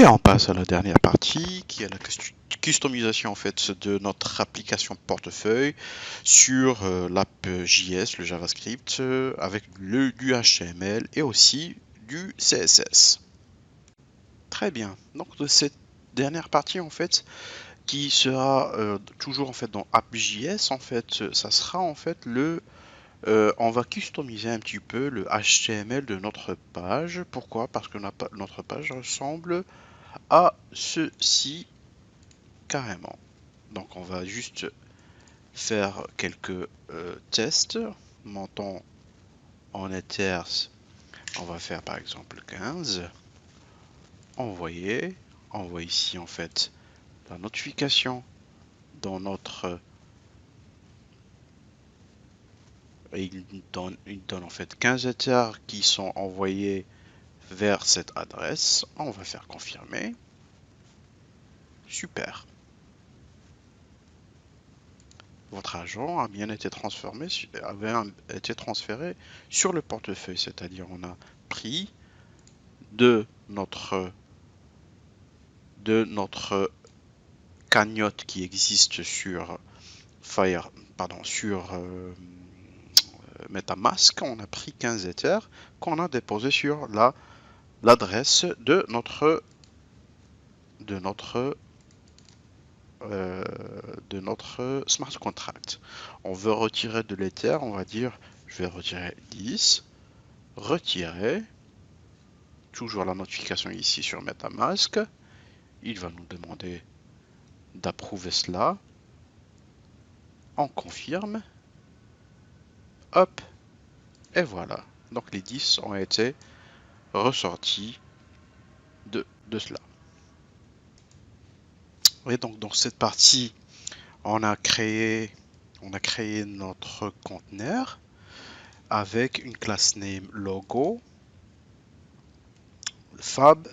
Et on passe à la dernière partie qui est la customisation en fait de notre application portefeuille sur l'app JS, le JavaScript, avec du HTML et aussi du CSS. Très bien. Donc de cette dernière partie en fait qui sera toujours en fait dans app.js en fait, ça sera en fait on va customiser un petit peu le HTML de notre page. Pourquoi? Parce que notre page ressemble à ceci carrément. Donc on va juste faire quelques tests. Montant en Ethers, on va faire par exemple 15. Envoyer. On voit ici en fait la notification dans notre... Il donne en fait 15 Ethers qui sont envoyés vers cette adresse. On va faire confirmer. Super. Votre argent a bien été transféré sur le portefeuille, c'est-à-dire on a pris de notre cagnotte qui existe sur sur MetaMask, on a pris 15 Ethers qu'on a déposé sur l'adresse de notre smart contract. On veut retirer de l'Ether, on va dire je vais retirer 10, retirer, toujours la notification ici sur MetaMask, il va nous demander d'approuver cela, on confirme, hop, et voilà. Donc les 10 ont été ressortis de cela. Et donc dans cette partie, on a créé notre conteneur avec une classe name logo, fab,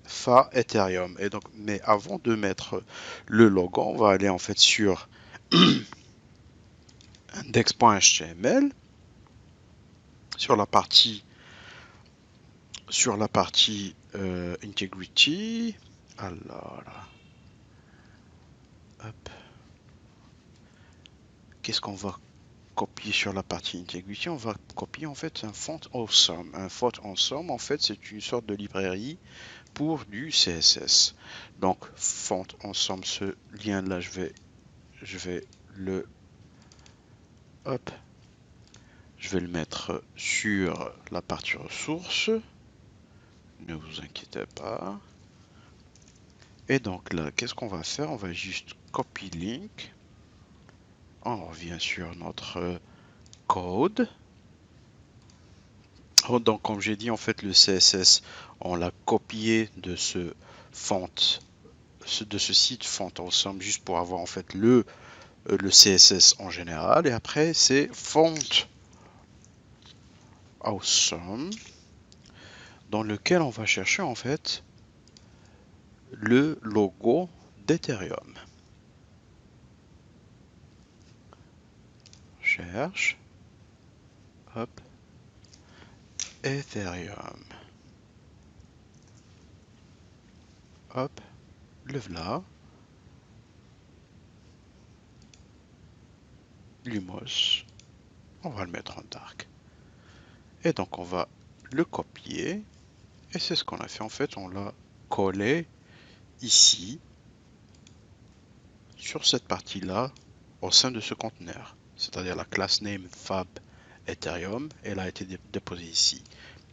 fa Ethereum. Et donc, mais avant de mettre le logo, on va aller en fait sur index.html, sur la partie integrity. Alors, hop, qu'est-ce qu'on va copier sur la partie integrity? On va copier en fait un font awesome. Un font awesome, en fait, c'est une sorte de librairie pour du CSS. Donc, font awesome, ce lien là, je vais le hop, je vais le mettre sur la partie ressources. Ne vous inquiétez pas. Et donc là, qu'est-ce qu'on va faire? On va juste copy link. On revient sur notre code. Donc comme j'ai dit, en fait, le CSS, on l'a copié de ce site font awesome juste pour avoir en fait le CSS en général. Et après, c'est font awesome dans lequel on va chercher en fait le logo d'Ethereum. Cherche, hop, Ethereum, hop, le voilà, Lumos, on va le mettre en dark. Et donc on va le copier, et c'est ce qu'on a fait en fait, on l'a collé ici, sur cette partie-là, au sein de ce conteneur, c'est-à-dire la classe name fab Ethereum, elle a été déposée ici.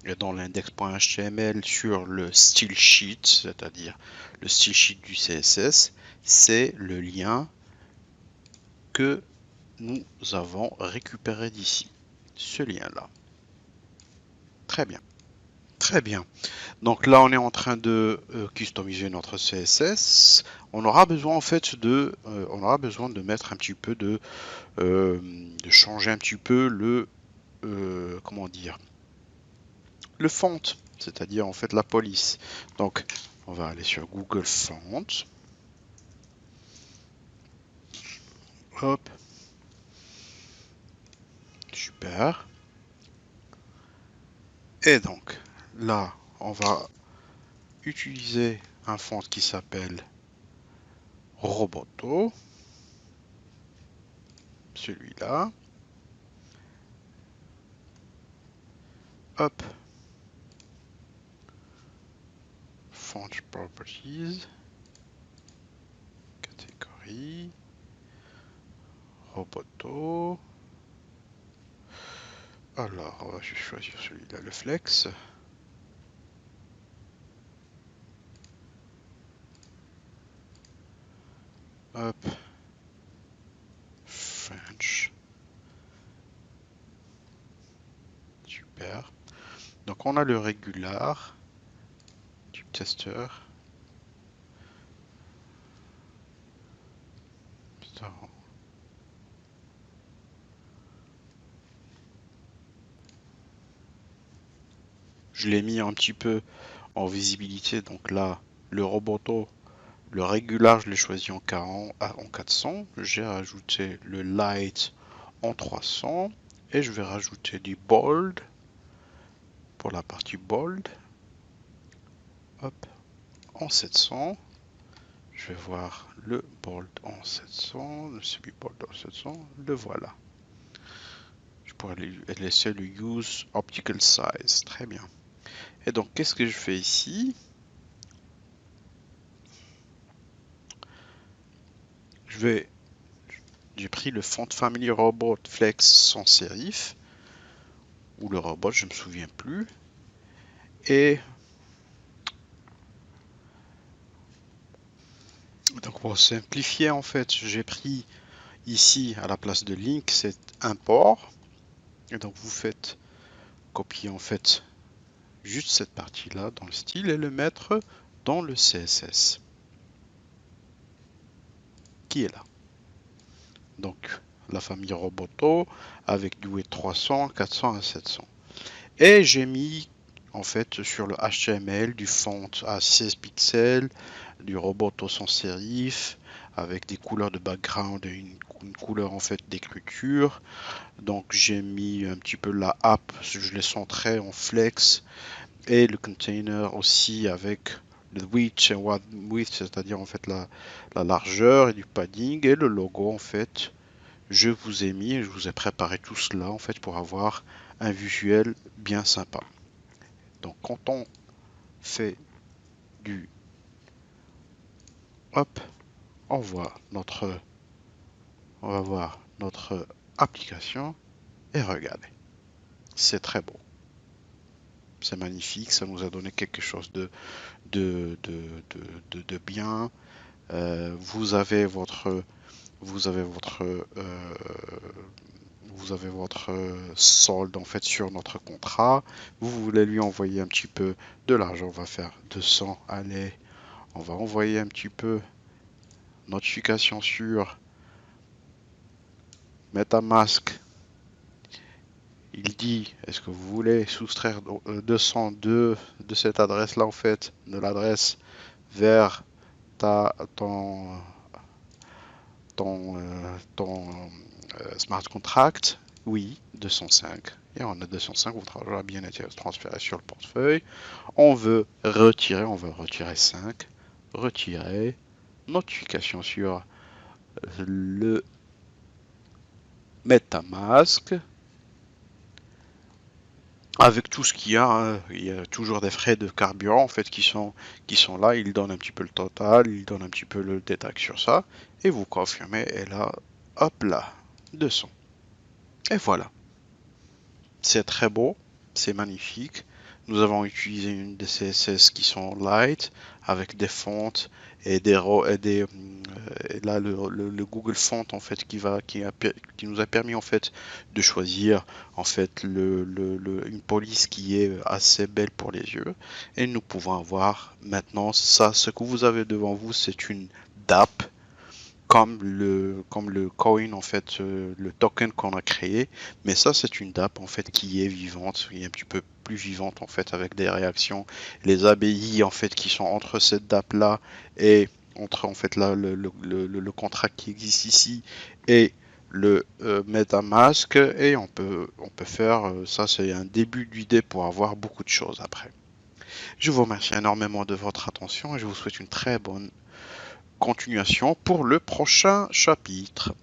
Et dans l'index.html sur le style sheet, c'est-à-dire le style sheet du CSS, c'est le lien que nous avons récupéré d'ici. Ce lien-là. Très bien. Très bien. Donc là, on est en train de customiser notre CSS. On aura besoin en fait de mettre un petit peu de changer un petit peu le comment dire, le font, c'est-à-dire en fait la police. Donc on va aller sur Google Font. Hop. Super. Et donc là, on va utiliser un font qui s'appelle Roboto, celui-là. Hop, font properties, catégorie, Roboto. Alors, je vais choisir celui-là, le flex. Hop, French. Super. Donc on a le régular, type testeur. Putain. Je l'ai mis un petit peu en visibilité, donc là, le Roboto, le régular, je l'ai choisi en 400. J'ai rajouté le light en 300 et je vais rajouter du bold pour la partie bold. Hop, en 700. Je vais voir le bold en 700, le semi-bold en 700, le voilà. Je pourrais laisser le use optical size, très bien. Et donc, qu'est-ce que je fais ici? J'ai pris le font family robot flex sans serif, ou le robot, je me souviens plus. Et donc, pour simplifier, en fait, j'ai pris ici, à la place de link, c'est import. Et donc, vous faites copier, en fait, juste cette partie-là dans le style et le mettre dans le CSS qui est là. Donc la famille Roboto avec du weight 300, 400 à 700. Et j'ai mis en fait sur le HTML du font à 16 pixels, du Roboto sans serif avec des couleurs de background et une couleur en fait d'écriture. Donc j'ai mis un petit peu la app, je l'ai centré en flex et le container aussi avec le width, c'est-à-dire en fait la largeur et du padding et le logo en fait. Je vous ai mis, je vous ai préparé tout cela en fait pour avoir un visuel bien sympa. Donc quand on fait du hop, on va voir notre application et regardez, c'est très beau. C'est magnifique, ça nous a donné quelque chose de bien. Vous avez votre solde en fait sur notre contrat. Vous voulez lui envoyer un petit peu de l'argent, on va faire 200. Allez, on va envoyer un petit peu notification sur MetaMask. Il dit, est-ce que vous voulez soustraire 202 de cette adresse-là en fait, de l'adresse vers ton smart contract? Oui, 205. Et on a 205, votre argent a bien été transféré sur le portefeuille. On veut retirer 5. Retirer. Notification sur le MetaMask. Avec tout ce qu'il y a, hein, il y a toujours des frais de carburant en fait qui sont là. Il donne un petit peu le total, il donne un petit peu le détail sur ça. Et vous confirmez, et là, hop là, 200. Et voilà. C'est très beau, c'est magnifique. Nous avons utilisé une des CSS qui sont light avec des fonts et et là le Google Font en fait qui nous a permis en fait de choisir en fait une police qui est assez belle pour les yeux et nous pouvons avoir maintenant ça. Ce que vous avez devant vous, c'est une DAP comme le coin en fait, le token qu'on a créé, mais ça c'est une DApp en fait qui est vivante, qui est un petit peu plus vivante en fait avec des réactions, les ABI en fait qui sont entre cette DApp là et entre en fait là le contrat qui existe ici et le MetaMask et on peut faire ça, c'est un début d'idée pour avoir beaucoup de choses après. Je vous remercie énormément de votre attention et je vous souhaite une très bonne continuation pour le prochain chapitre.